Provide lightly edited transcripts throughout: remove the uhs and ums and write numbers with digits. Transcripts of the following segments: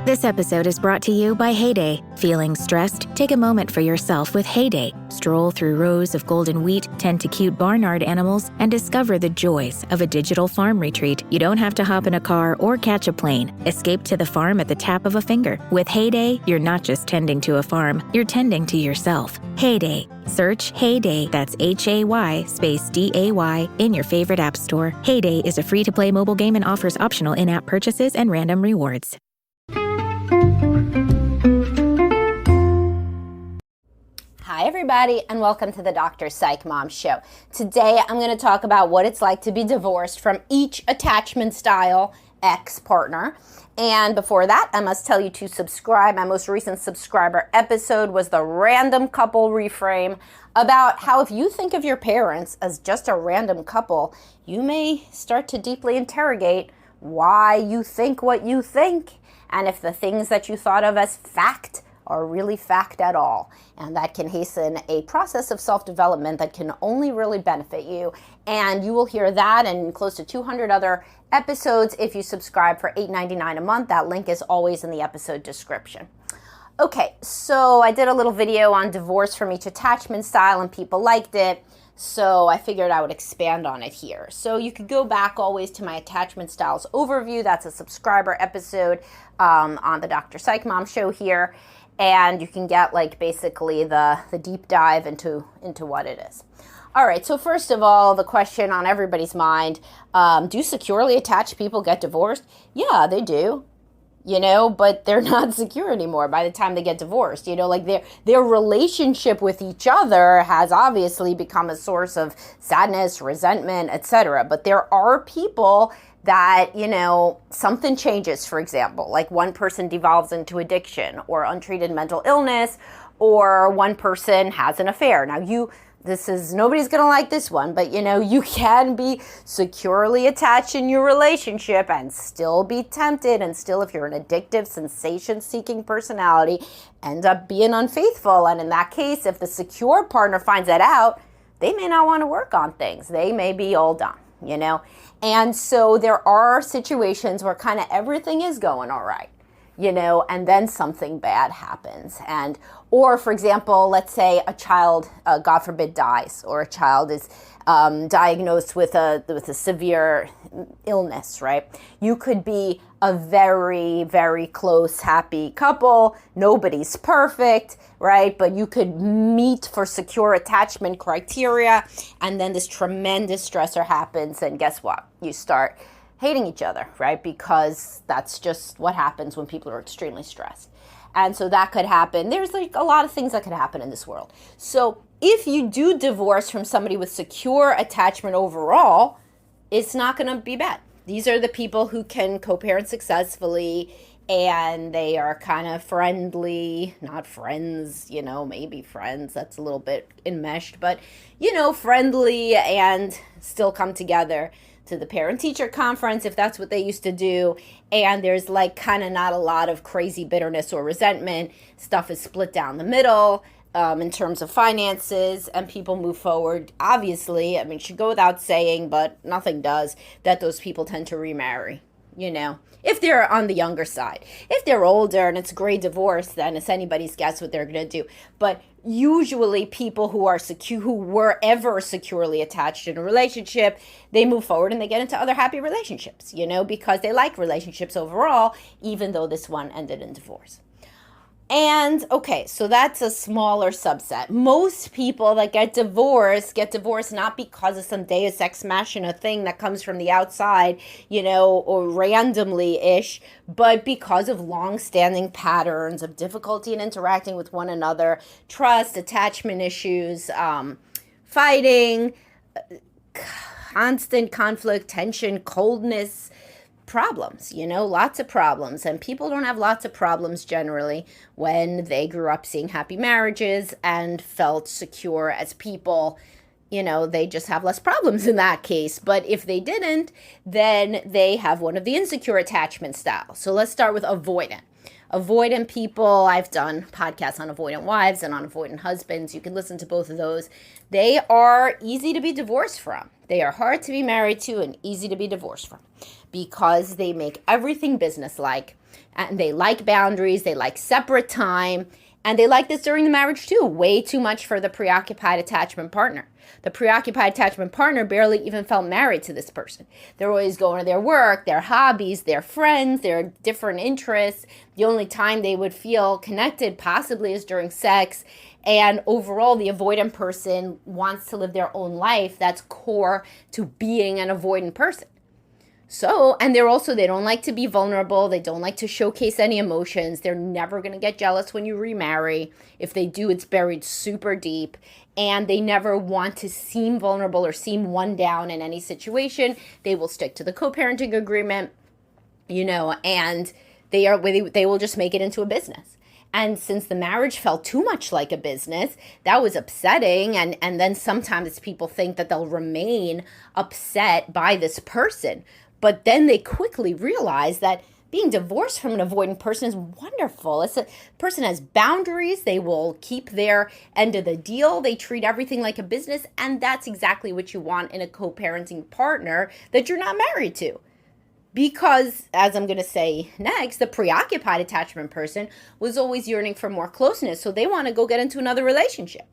This episode is brought to you by Heyday. Feeling stressed? Take a moment for yourself with Heyday. Stroll through rows of golden wheat, tend to cute barnyard animals, and discover the joys of a digital farm retreat. You don't have to hop in a car or catch a plane. Escape to the farm at the tap of a finger. With Heyday, you're not just tending to a farm, you're tending to yourself. Heyday. Search Heyday, that's Hay space DAY, in your favorite app store. Heyday is a free-to-play mobile game and offers optional in-app purchases and random rewards. Hi everybody, and welcome to the Dr. Psych Mom Show. Today I'm going to talk about what it's like to be divorced from each attachment style ex-partner. And before that, I must tell you to subscribe. My most recent subscriber episode was the random couple reframe, about how if you think of your parents as just a random couple, you may start to deeply interrogate why you think what you think, and if the things that you thought of as fact are really fact at all. And that can hasten a process of self-development that can only really benefit you. And you will hear that and close to 200 other episodes if you subscribe for $8.99 a month. That link is always in the episode description. Okay, so I did a little video on divorce from each attachment style and people liked it. So I figured I would expand on it here. So you could go back always to my attachment styles overview. That's a subscriber episode on the Dr. Psych Mom Show here. And you can get like basically the deep dive into what it is. All right, so first of all, the question on everybody's mind, do securely attached people get divorced? Yeah, they do. But they're not secure anymore by the time they get divorced. Like their relationship with each other has obviously become a source of sadness, resentment, etc. But there are people that, something changes, for example, like one person devolves into addiction or untreated mental illness, or one person has an affair. Now nobody's going to like this one, but you can be securely attached in your relationship and still be tempted, and still, if you're an addictive, sensation-seeking personality, end up being unfaithful. And in that case, if the secure partner finds that out, they may not want to work on things. They may be all done, And so there are situations where kind of everything is going all right, and then something bad happens. Or for example, let's say a child, God forbid, dies, or a child is diagnosed with a severe illness, right? You could be a very, very close, happy couple. Nobody's perfect, right? But you could meet for secure attachment criteria, and then this tremendous stressor happens, and guess what? You start hating each other, right? Because that's just what happens when people are extremely stressed. And so that could happen. There's like a lot of things that could happen in this world. So if you do divorce from somebody with secure attachment overall, it's not going to be bad. These are the people who can co-parent successfully, and they are kind of friendly, not friends, maybe friends. That's a little bit enmeshed, but, friendly, and still come together to the parent-teacher conference, if that's what they used to do. And there's like kind of not a lot of crazy bitterness or resentment. Stuff is split down the middle in terms of finances, and people move forward. Obviously, it should go without saying, but nothing does, that those people tend to remarry, if they're on the younger side. If they're older and it's a great divorce, then it's anybody's guess what they're going to do. But usually people who were ever securely attached in a relationship, they move forward and they get into other happy relationships, because they like relationships overall, even though this one ended in divorce. And okay, so that's a smaller subset. Most people that get divorced not because of some deus ex machina thing that comes from the outside, or randomly-ish, but because of long-standing patterns of difficulty in interacting with one another, trust, attachment issues, fighting, constant conflict, tension, coldness, problems, lots of problems. And people don't have lots of problems generally when they grew up seeing happy marriages and felt secure as people. They just have less problems in that case. But if they didn't, then they have one of the insecure attachment styles. So let's start with avoidant. Avoidant people, I've done podcasts on avoidant wives and on avoidant husbands. You can listen to both of those. They are easy to be divorced from. They are hard to be married to and easy to be divorced from because they make everything businesslike. And they like boundaries, they like separate time, and they like this during the marriage too, way too much for the preoccupied attachment partner. The preoccupied attachment partner barely even felt married to this person. They're always going to their work, their hobbies, their friends, their different interests. The only time they would feel connected possibly is during sex. And overall, the avoidant person wants to live their own life. That's core to being an avoidant person. So, and they don't like to be vulnerable. They don't like to showcase any emotions. They're never going to get jealous when you remarry. If they do, it's buried super deep. And they never want to seem vulnerable or seem one down in any situation. They will stick to the co-parenting agreement, and they will just make it into a business. And since the marriage felt too much like a business, that was upsetting. And then sometimes people think that they'll remain upset by this person. But then they quickly realize that being divorced from an avoidant person is wonderful. It's a person has boundaries. They will keep their end of the deal. They treat everything like a business. And that's exactly what you want in a co-parenting partner that you're not married to. Because, as I'm going to say next, the preoccupied attachment person was always yearning for more closeness. So they want to go get into another relationship,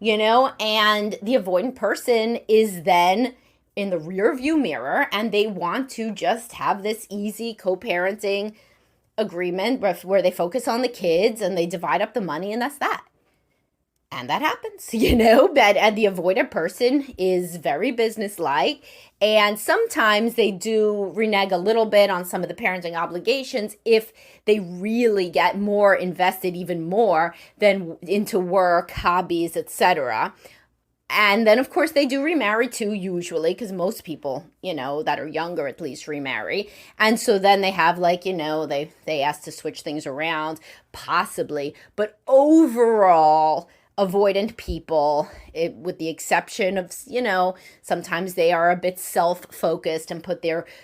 and the avoidant person is then in the rear view mirror, and they want to just have this easy co-parenting agreement where they focus on the kids and they divide up the money, and that's that. And that happens, but and the avoidant person is very businesslike, and sometimes they do renege a little bit on some of the parenting obligations if they really get more invested, even more than into work, hobbies, etc. And then, of course, they do remarry too, usually, because most people, that are younger at least remarry. And so then they have they ask to switch things around, possibly. But overall, avoidant people, with the exception of, sometimes they are a bit self-focused and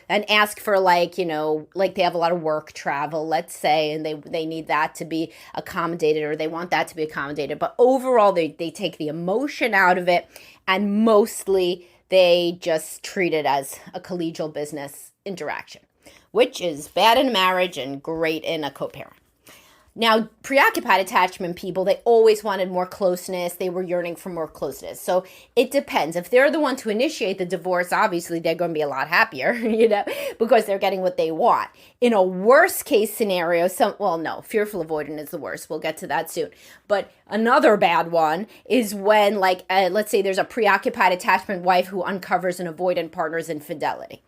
and ask for they have a lot of work travel, let's say, and they need that to be accommodated, or they want that to be accommodated. But overall, they take the emotion out of it, and mostly they just treat it as a collegial business interaction, which is bad in marriage and great in a co-parent. Now, preoccupied attachment people, they always wanted more closeness. They were yearning for more closeness. So it depends. If they're the one to initiate the divorce, obviously they're going to be a lot happier, because they're getting what they want. In a worst case scenario, fearful avoidant is the worst. We'll get to that soon. But another bad one is when, let's say there's a preoccupied attachment wife who uncovers an avoidant partner's infidelity.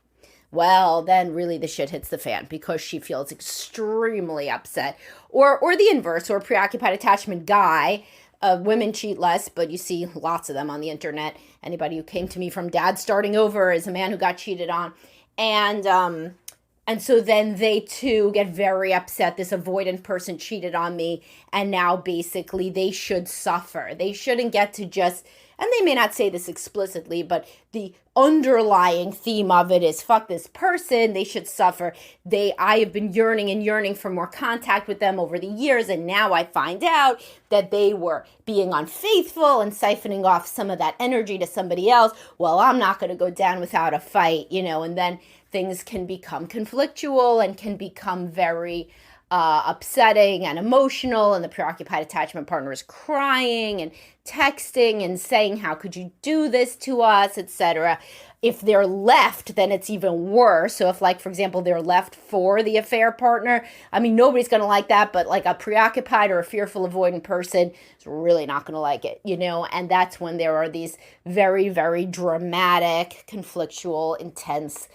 Well, then really the shit hits the fan because she feels extremely upset. Or the inverse, or a preoccupied attachment guy. Women cheat less, but you see lots of them on the internet. Anybody who came to me from dad starting over is a man who got cheated on. And so then they too get very upset. This avoidant person cheated on me, and now basically they should suffer. They shouldn't get to just, and they may not say this explicitly, but the underlying theme of it is fuck this person. They should suffer. I have been yearning for more contact with them over the years, and now I find out that they were being unfaithful and siphoning off some of that energy to somebody else. Well, I'm not going to go down without a fight, and then things can become conflictual and can become very upsetting and emotional, and the preoccupied attachment partner is crying and texting and saying, how could you do this to us, etc. If they're left, then it's even worse. So if, for example, they're left for the affair partner, nobody's going to like that, but a preoccupied or a fearful avoidant person is really not going to like it, and that's when there are these very, very dramatic, conflictual, intense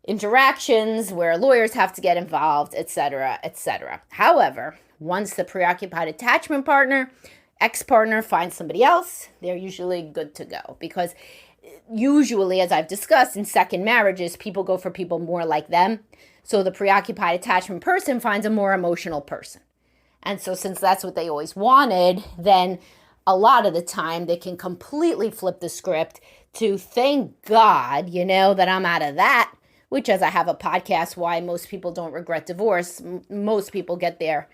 interactions where lawyers have to get involved, etc., etc. However, once the preoccupied attachment partner, ex-partner finds somebody else, they're usually good to go, because usually, as I've discussed, in second marriages, people go for people more like them. So the preoccupied attachment person finds a more emotional person. And so since that's what they always wanted, then a lot of the time they can completely flip the script to, thank God, that I'm out of that. Which, as I have a podcast, why most people don't regret divorce. Most people get there,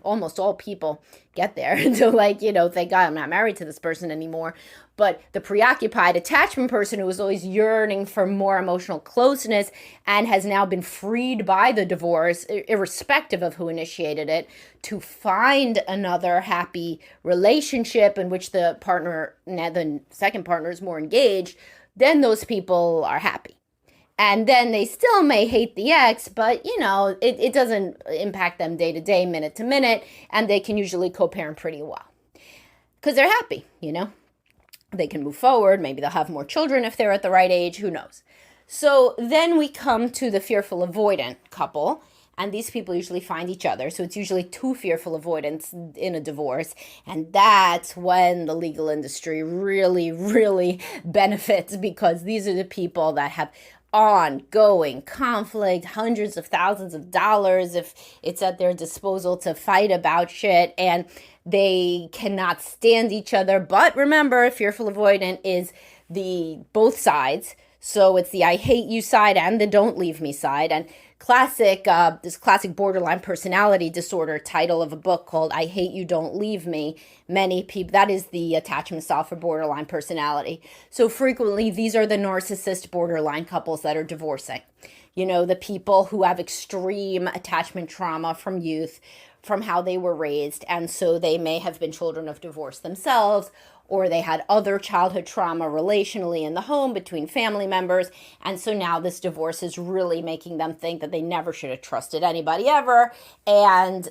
almost all people get there until thank God I'm not married to this person anymore. But the preoccupied attachment person who was always yearning for more emotional closeness and has now been freed by the divorce, irrespective of who initiated it, to find another happy relationship in which the second partner is more engaged, then those people are happy. And then they still may hate the ex, but, it doesn't impact them day to day, minute to minute, and they can usually co-parent pretty well because they're happy, They can move forward. Maybe they'll have more children if they're at the right age. Who knows? So then we come to the fearful avoidant couple, and these people usually find each other. So it's usually two fearful avoidants in a divorce, and that's when the legal industry really, really benefits, because these are the people that have ongoing conflict, hundreds of thousands of dollars if it's at their disposal to fight about shit, and they cannot stand each other. But remember, fearful avoidant is the both sides. So it's the I hate you side and the don't leave me side. And this classic borderline personality disorder title of a book called I Hate You, Don't Leave Me. Many people, that is the attachment style for borderline personality. So frequently these are the narcissist borderline couples that are divorcing. The people who have extreme attachment trauma from youth, from how they were raised. And so they may have been children of divorce themselves, or they had other childhood trauma relationally in the home between family members. And so now this divorce is really making them think that they never should have trusted anybody ever. And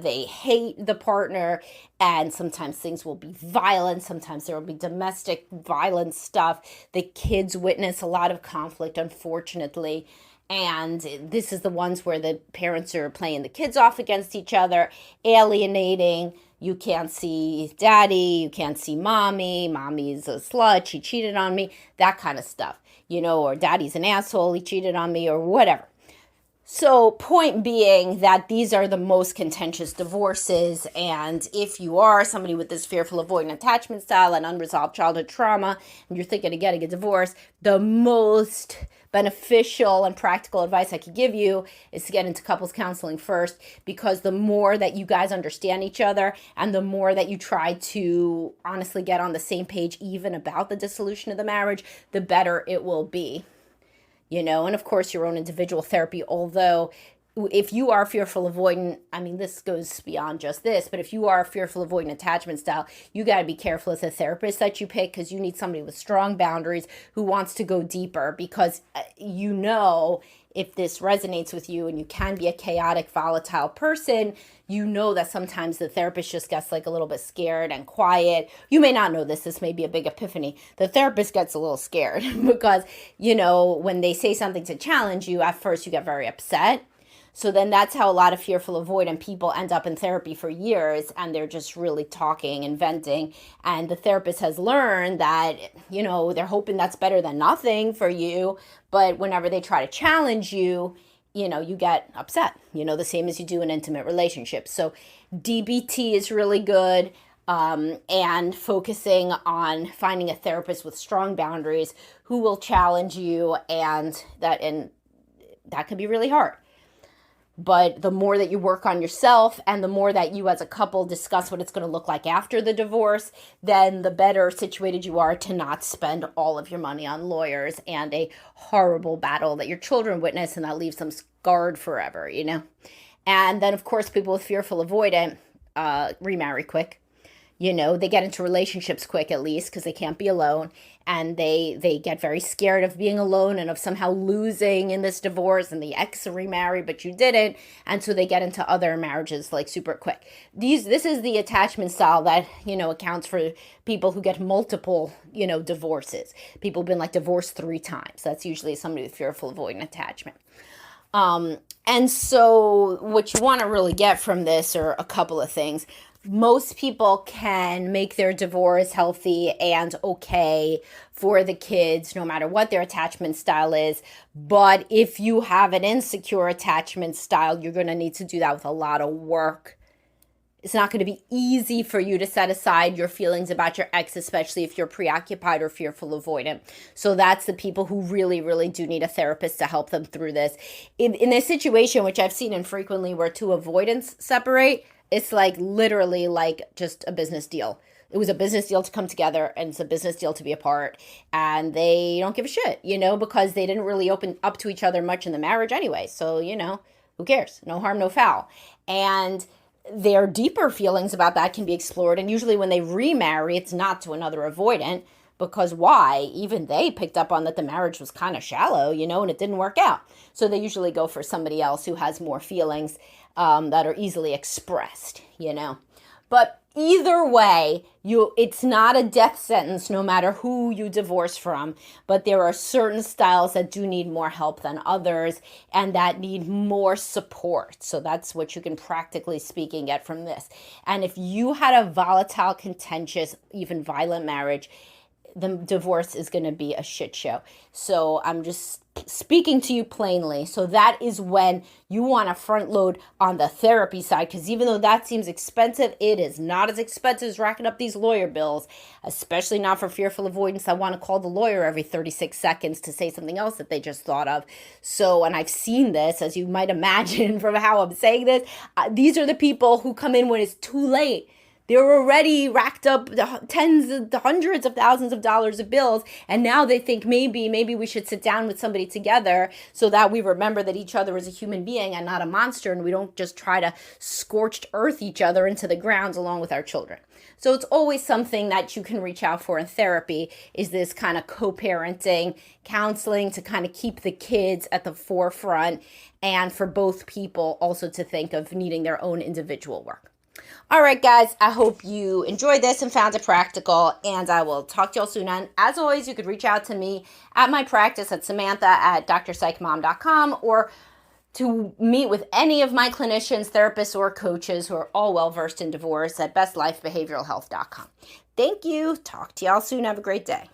they hate the partner. And sometimes things will be violent. Sometimes there will be domestic violence stuff. The kids witness a lot of conflict, unfortunately. And this is the ones where the parents are playing the kids off against each other, alienating. You can't see daddy, you can't see mommy, mommy's a slut, she cheated on me, that kind of stuff, or daddy's an asshole, he cheated on me, or whatever. So point being that these are the most contentious divorces, and if you are somebody with this fearful avoidant attachment style and unresolved childhood trauma, and you're thinking of getting a divorce, the most beneficial and practical advice I could give you is to get into couples counseling first, because the more that you guys understand each other and the more that you try to honestly get on the same page even about the dissolution of the marriage, the better it will be. And of course your own individual therapy, although if you are fearful avoidant, this goes beyond just this, but if you are a fearful avoidant attachment style, you got to be careful as a therapist that you pick, because you need somebody with strong boundaries who wants to go deeper, because if this resonates with you and you can be a chaotic, volatile person, that sometimes the therapist just gets a little bit scared and quiet. You may not know this may be a big epiphany. The therapist gets a little scared because, when they say something to challenge you, at first you get very upset. So then that's how a lot of fearful avoidant people end up in therapy for years, and they're just really talking and venting. And the therapist has learned that, they're hoping that's better than nothing for you. But whenever they try to challenge you, you get upset, the same as you do in intimate relationships. So DBT is really good. And focusing on finding a therapist with strong boundaries who will challenge you, and that can be really hard. But the more that you work on yourself and the more that you as a couple discuss what it's going to look like after the divorce, then the better situated you are to not spend all of your money on lawyers and a horrible battle that your children witness, and that leaves them scarred forever, And then, of course, people with fearful avoidant remarry quick. They get into relationships quick, at least, because they can't be alone. And they get very scared of being alone and of somehow losing in this divorce, and the ex remarried, but you didn't. And so they get into other marriages super quick. This is the attachment style that, accounts for people who get multiple, divorces. People have been divorced 3 times. That's usually somebody with fearful avoidant attachment. And so what you want to really get from this are a couple of things. Most people can make their divorce healthy and okay for the kids, no matter what their attachment style is. But if you have an insecure attachment style, you're going to need to do that with a lot of work. It's not going to be easy for you to set aside your feelings about your ex, especially if you're preoccupied or fearful avoidant. So that's the people who really, really do need a therapist to help them through this. In a situation, which I've seen infrequently, where 2 avoidants separate, It's like literally like just a business deal. It was a business deal to come together, and it's a business deal to be apart, and they don't give a shit, because they didn't really open up to each other much in the marriage anyway. So, who cares? No harm, no foul. And their deeper feelings about that can be explored. And usually when they remarry, it's not to another avoidant, because why? Even they picked up on that the marriage was kind of shallow, and it didn't work out. So they usually go for somebody else who has more feelings that are easily expressed, But either way, it's not a death sentence no matter who you divorce from, but there are certain styles that do need more help than others and that need more support. So that's what you can practically speaking get from this. And if you had a volatile, contentious, even violent marriage, the divorce is going to be a shit show. So I'm just speaking to you plainly. So that is when you want to front load on the therapy side, because even though that seems expensive, it is not as expensive as racking up these lawyer bills, especially not for fearful avoidance. I want to call the lawyer every 36 seconds to say something else that they just thought of. So, and I've seen this, as you might imagine from how I'm saying this, these are the people who come in when it's too late. They're already racked up the hundreds of thousands of dollars of bills, and now they think maybe we should sit down with somebody together so that we remember that each other is a human being and not a monster, and we don't just try to scorched earth each other into the ground along with our children. So it's always something that you can reach out for in therapy, is this kind of co-parenting, counseling to kind of keep the kids at the forefront, and for both people also to think of needing their own individual work. All right, guys, I hope you enjoyed this and found it practical, and I will talk to y'all soon. And as always, you could reach out to me at my practice at Samantha@drpsychmom.com, or to meet with any of my clinicians, therapists, or coaches who are all well-versed in divorce at bestlifebehavioralhealth.com. Thank you. Talk to y'all soon. Have a great day.